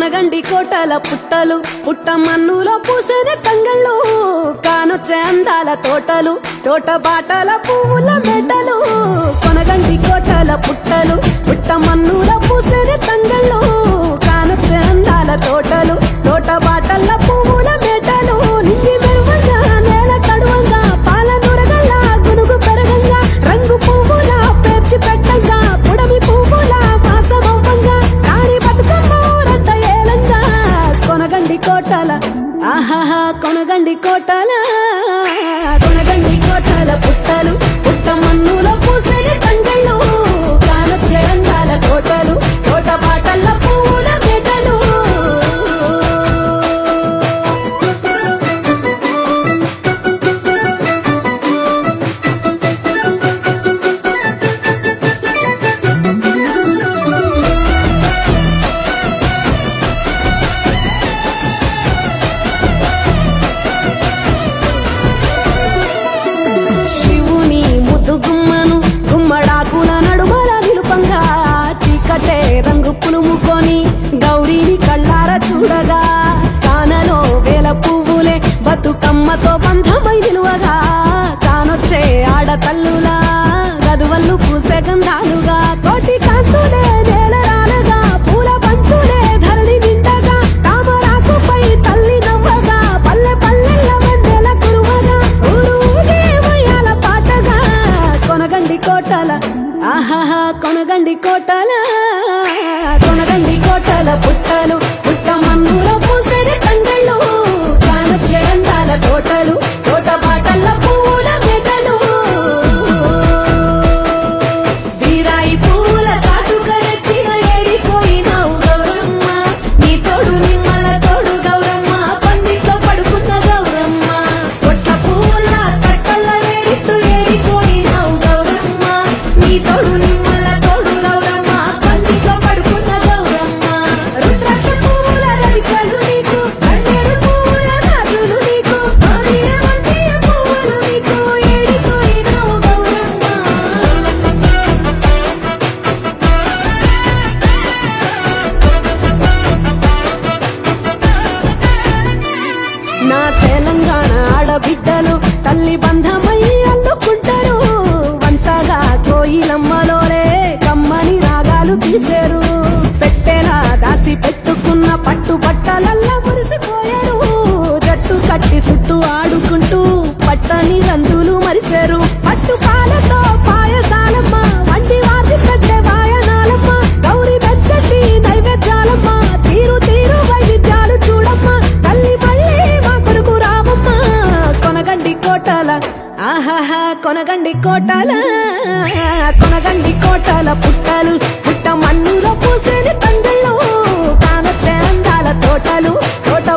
కొనగండి కోటల పుట్టలు పుట్ట మన్నులో పూసేనే తంగళ్ళు కానొచ్చే అందాల తోటలు తోట బాటల పువ్వుల మెడలు కొనగండి కోటల పుట్టలు పుట్ట మన్నులో పూసేనే తంగళ్ళు కానొచ్చే అందాల తోటలు తోట బాటల పువ్వుల మెడలు నింగి మెరువంగా నేల తడువంగా పాల నురగల్లా గునుగు పెరగంగా రంగు పువ్వుల పేర్చి పెట్టంగా పుడమి పువ్వుల మాసమవ్వంగా రాణి బతుకమ్మ ఊరంత ఏలంగా కొనగండి కోటల ఆహాహా కొనగండి కోటల కొనగండి కోటల పుట్టలు పుట్ట మన్నులో పూసేనే తంగళ్ళు కానొచ్చే అందాల తోటలు తోట బాటల పువ్వుల మెడలు శివుని ముద్దు గుమ్మను గుమ్మడాకుల నడుమల నిలుపంగా చీకటే రంగు పులుముకొని గౌరీని కళ్ళార చూడగా కానలో వేల పువ్వులే బతుకమ్మతో బంధమై నిలువగా కానొచ్చే ఆడతల్లులా గదువల్లు పూసే గంధాలుగా కోటి కాంతులే నేల రాలగా పూల బంతులే ధరణి నిండగా తామరాకుపై తల్లి నవ్వగా పల్లె పల్లెల్ల వెన్నెల కురువగా ఊరు ఊగే ఉయ్యాల పాటగా కొనగండి కోటల ఆహాహా కొనగండి కోటల కొనగండి కోటల పుట్టలు పుట్ట మన్నులో పూసేనే తంగళ్ళు కానొచ్చే అందాల తోటలు తోట బాటల పువ్వుల మెడలు బీరాయి పువ్వుల తాటుకరెచ్చిన ఏడిపోయినావు గౌరమ్మ నీ తోడు నిమ్మల తోడు గౌరమ్మ పందిట్లో పడుకున్న గౌరమ్మ పొట్ల పువ్వుల తట్టల ఏరిట్టు ఏడిపోయినావు గౌరమ్మ నీ తోడు నిమ్మల తోడు గౌరమ్మ పందిట్లో పడుకున్న గౌరమ్మ రుద్రాక్ష పువ్వుల రవికలు నీకు కన్నేరు పువ్వుల గాజులు నీకు మామిడి పువ్వులు నీకు ఏడిపోయినావు గౌరమ్మ నా తెలంగాణ ఆడబిడ్డలు తల్లి బంధమై అల్లుకుంటారు వంటగా కోయిలమ్మలోనే కమ్మని రాగాలు తీశారు పెట్టేలా దాసి పెట్టుకున్న పట్టు బట్టలల్లా మురిసిపోయారు జట్టు కట్టి చుట్టూ ఆడుకుంటూ పట్టని రందులు మరిశారు పట్టు పాలతో పాయసాలమ్మ వండి వాచి పెట్టే వాయనాలమ్మ గౌరి వెచ్చటి నైవేద్యాలమ్మ తీరు తీరు వైవిధ్యాలు చూడమ్మ తల్లి మళ్ళీ మా కొరకు రామమ్మ కొనగండి కోటల ఆహాహా కొనగండి కోటల కొనగండి కోటల పుట్టలు పుట్ట మన్నులో పూసేనే తంగళ్ళు కానొచ్చే అందాల తోటలు తోట